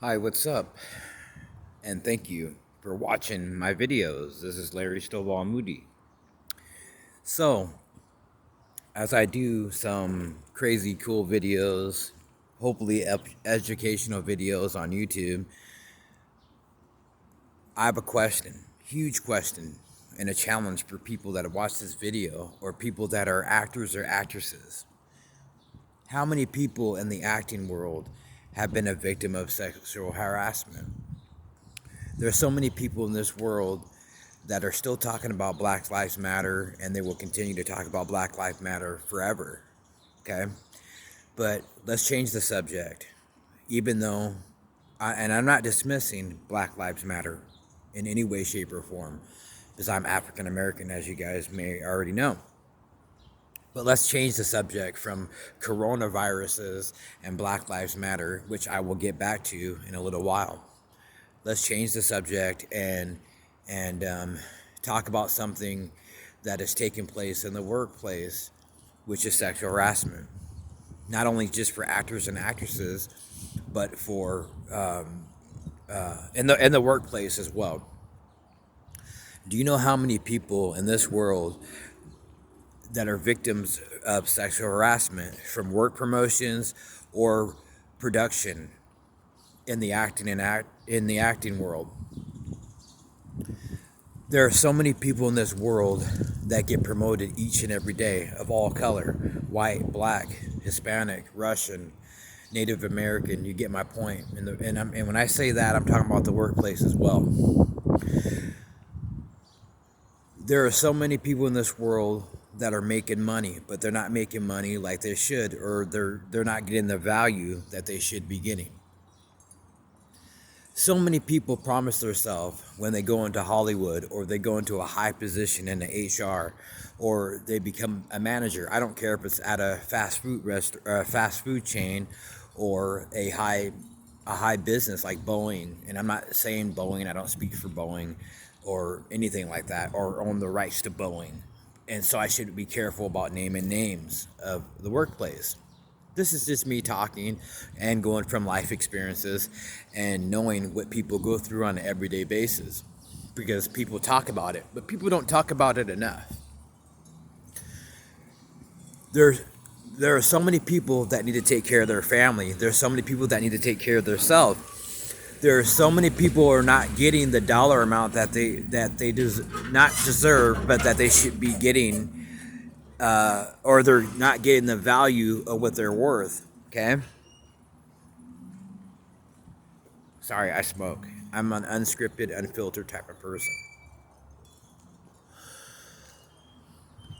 Hi, what's up? And thank you for watching my videos. This is Larry Stovall-Moody. So, as I do some crazy cool videos, hopefully educational videos on YouTube, I have a question, huge question, and a challenge for people that have watched this video or people that are actors or actresses. How many people in the acting world have been a victim of sexual harassment? There are so many people in this world that are still talking about Black Lives Matter, and they will continue to talk about Black Lives Matter forever. Okay? But let's change the subject. Even though, and I'm not dismissing Black Lives Matter in any way, shape, or form, because I'm African American, as you guys may already know. But let's change the subject from coronaviruses and Black Lives Matter, which I will get back to in a little while. Let's change the subject and talk about something that is taking place in the workplace, which is sexual harassment. Not only just for actors and actresses, but for in the workplace as well. Do you know how many people in this world that are victims of sexual harassment from work promotions or production in the acting world? There are so many people in this world that get promoted each and every day of all color: white, black, Hispanic, Russian, Native American. You get my point. And when I say that, I'm talking about the workplace as well. There are so many people in this world that are making money, but they're not making money like they should, or they're not getting the value that they should be getting. So many people promise themselves when they go into Hollywood or they go into a high position in the HR or they become a manager. I don't care if it's at a fast food chain or a high business like Boeing. And I'm not saying Boeing. I don't speak for Boeing or anything like that or own the rights to Boeing. And so I should be careful about naming names of the workplace. This is just me talking and going from life experiences and knowing what people go through on an everyday basis, because people talk about it, but people don't talk about it enough. There's there are so many people that need to take care of their family. There's so many people that need to take care of themselves. There are so many people who are not getting the dollar amount that they not deserve, but that they should be getting, or they're not getting the value of what they're worth. Okay. Sorry, I smoke. I'm an unscripted, unfiltered type of person.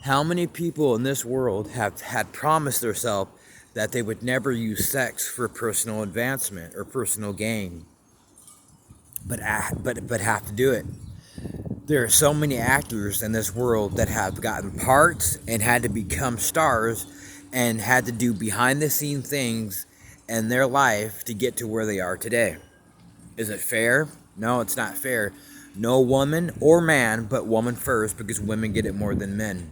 How many people in this world have had promised themselves that they would never use sex for personal advancement or personal gain, but have to do it? There are so many actors in this world that have gotten parts and had to become stars and had to do behind the scene things in their life to get to where they are today. Is it fair? No, it's not fair. No woman or man, but woman first, because women get it more than men.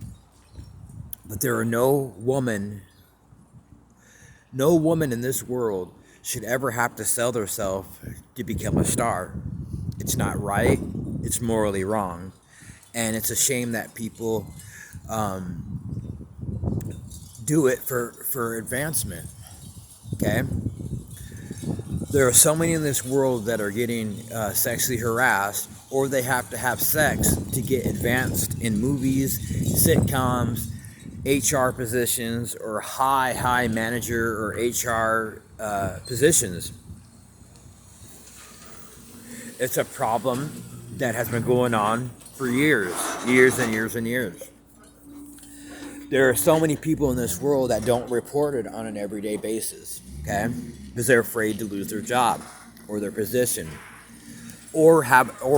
But there are no woman in this world should ever have to sell herself to become a star. It's not right. It's morally wrong. And it's a shame that people do it for advancement. Okay? There are so many in this world that are getting sexually harassed, or they have to have sex to get advanced in movies, sitcoms, HR positions, or high manager or HR positions. It's a problem that has been going on for years and years and years. There are so many people in this world that don't report it on an everyday basis, okay? Because they're afraid to lose their job or their position, or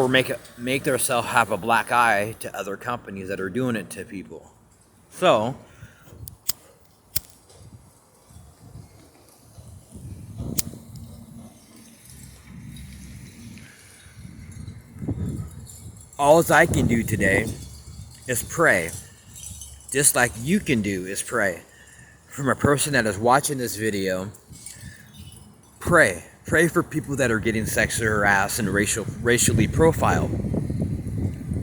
make themselves have a black eye to other companies that are doing it to people. So, all I can do today is pray. Just like you can do is pray. From a person that is watching this video, pray. Pray for people that are getting sexually harassed and racially profiled.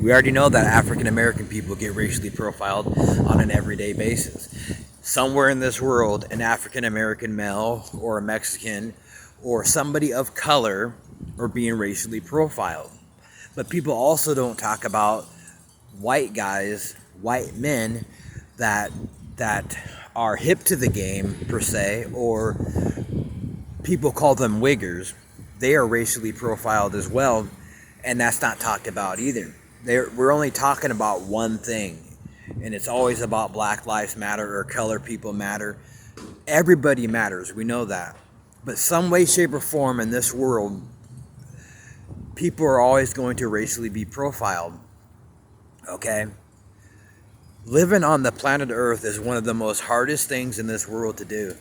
We already know that African American people get racially profiled on an everyday basis. Somewhere in this world, an African American male or a Mexican or somebody of color are being racially profiled. But people also don't talk about white guys, white men that are hip to the game per se, or people call them wiggers. They are racially profiled as well, and that's not talked about either. We're only talking about one thing, and it's always about Black Lives Matter or color people matter. Everybody matters, we know that. But some way, shape, or form in this world, people are always going to racially be profiled, okay? Living on the planet Earth is one of the most hardest things in this world to do,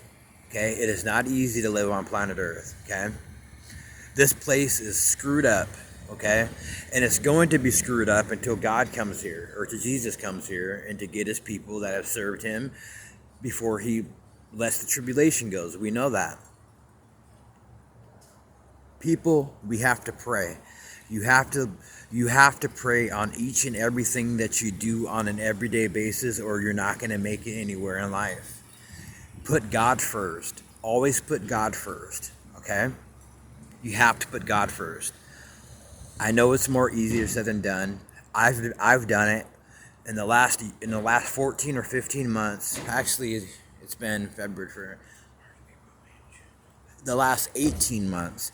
okay? It is not easy to live on planet Earth, okay? This place is screwed up, okay? And it's going to be screwed up until God comes here, or till Jesus comes here, and to get his people that have served him before he lets the tribulation goes. We know that. People, we have to pray. You have to pray on each and everything that you do on an everyday basis, or you're not going to make it anywhere in life. Put God first. Always put God first, okay? You have to put God first. I know it's more easier said than done. I've done it in the last 14 or 15 months. Actually, it's been February for the last 18 months.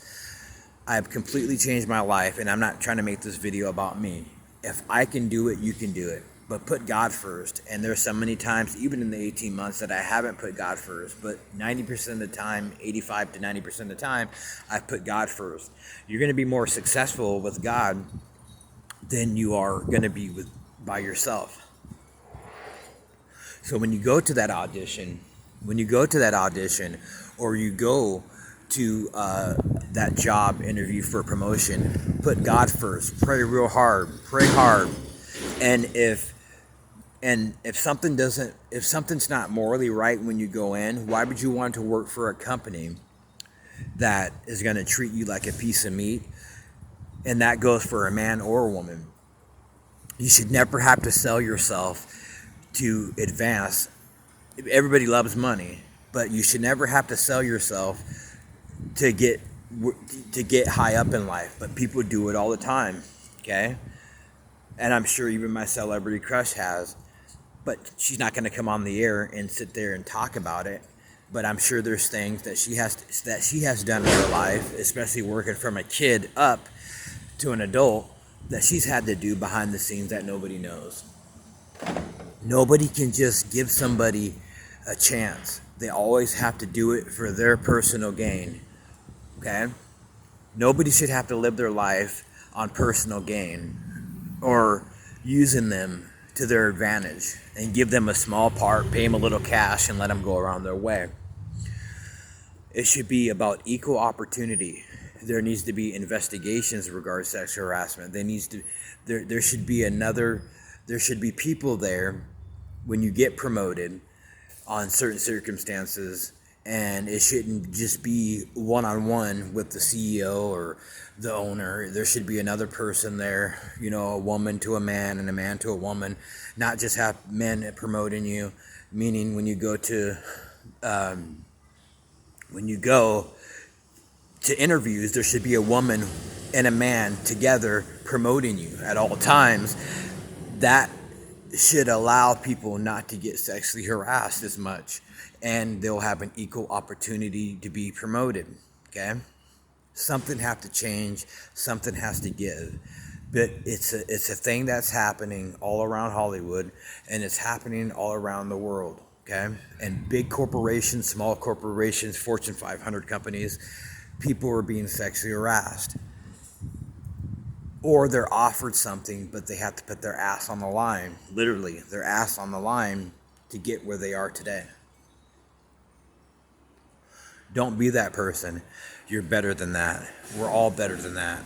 I've completely changed my life, and I'm not trying to make this video about me. If I can do it, you can do it. But put God first. And there's so many times, even in the 18 months, that I haven't put God first. But 90% of the time, 85 to 90% of the time, I put God first. You're going to be more successful with God than you are going to be by yourself. So when you go to that audition, or you go to that job interview for promotion, put God first. Pray real hard. Pray hard. And if something's not morally right when you go in, why would you want to work for a company that is going to treat you like a piece of meat? And that goes for a man or a woman. You should never have to sell yourself to advance. Everybody loves money, but you should never have to sell yourself to get high up in life. But people do it all the time, okay? And I'm sure even my celebrity crush has. But she's not going to come on the air and sit there and talk about it. But I'm sure there's things that she has done in her life, especially working from a kid up to an adult, that she's had to do behind the scenes that nobody knows. Nobody can just give somebody a chance. They always have to do it for their personal gain. Okay? Nobody should have to live their life on personal gain or using them to their advantage and give them a small part, pay them a little cash, and let them go around their way. It should be about equal opportunity. There needs to be investigations regarding sexual harassment. There should be people there when you get promoted on certain circumstances, and it shouldn't just be one-on-one with the CEO or the owner. There should be another person there, a woman to a man and a man to a woman, not just have men promoting you, meaning when you go to interviews, there should be a woman and a man together promoting you at all times. That should allow people not to get sexually harassed as much, and they'll have an equal opportunity to be promoted, okay? Something has to change, something has to give. But it's a thing that's happening all around Hollywood, and it's happening all around the world, okay? And big corporations, small corporations, Fortune 500 companies, people are being sexually harassed. Or they're offered something, but they have to put their ass on the line, literally, their ass on the line to get where they are today. Don't be that person. You're better than that. We're all better than that.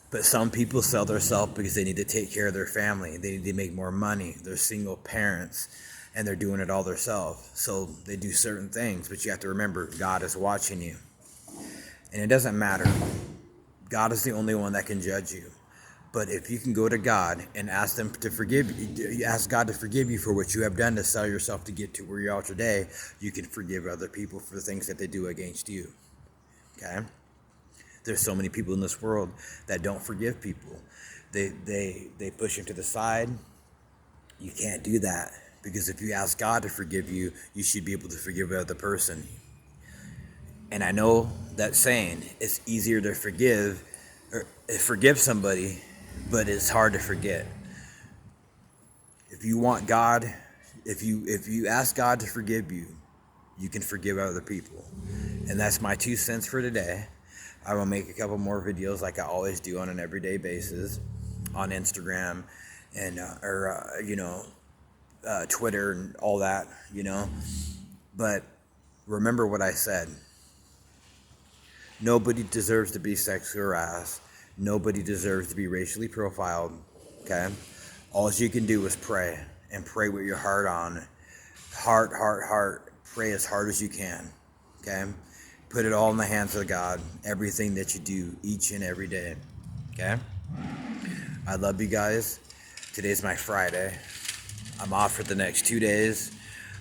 But some people sell themselves because they need to take care of their family. They need to make more money. They're single parents, and they're doing it all themselves. So they do certain things, but you have to remember, God is watching you. And it doesn't matter. God is the only one that can judge you. But if you can go to God and ask them to forgive you, ask God to forgive you for what you have done to sell yourself to get to where you are today, you can forgive other people for the things that they do against you. Okay? There's so many people in this world that don't forgive people. They push them to the side. You can't do that, because if you ask God to forgive you, you should be able to forgive the other person. And I know that saying, it's easier to forgive somebody, but it's hard to forget. If you want God, if you ask God to forgive you, you can forgive other people. And that's my 2 cents for today. I will make a couple more videos like I always do on an everyday basis on Instagram and Twitter and all that, But remember what I said. Nobody deserves to be sexually harassed. Nobody deserves to be racially profiled. Okay? All you can do is pray, and pray with your heart on. Heart. Pray as hard as you can. Okay? Put it all in the hands of God. Everything that you do each and every day. Okay? I love you guys. Today's my Friday. I'm off for the next 2 days.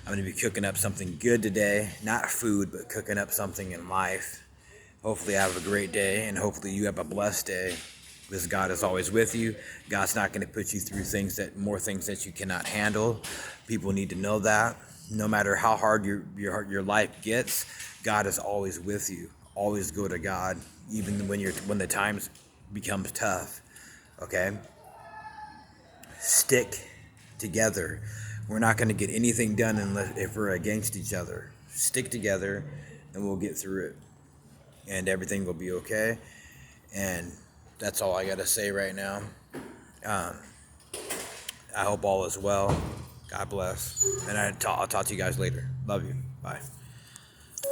I'm going to be cooking up something good today. Not food, but cooking up something in life. Hopefully have a great day, and hopefully you have a blessed day, because God is always with you. God's not going to put you through more things that you cannot handle. People need to know that. No matter how hard your life gets, God is always with you. Always go to God, even when the times becomes tough. Okay? Stick together. We're not going to get anything done if we're against each other. Stick together, and we'll get through it. And everything will be okay. And that's all I got to say right now. I hope all is well. God bless. And I'll talk to you guys later. Love you. Bye.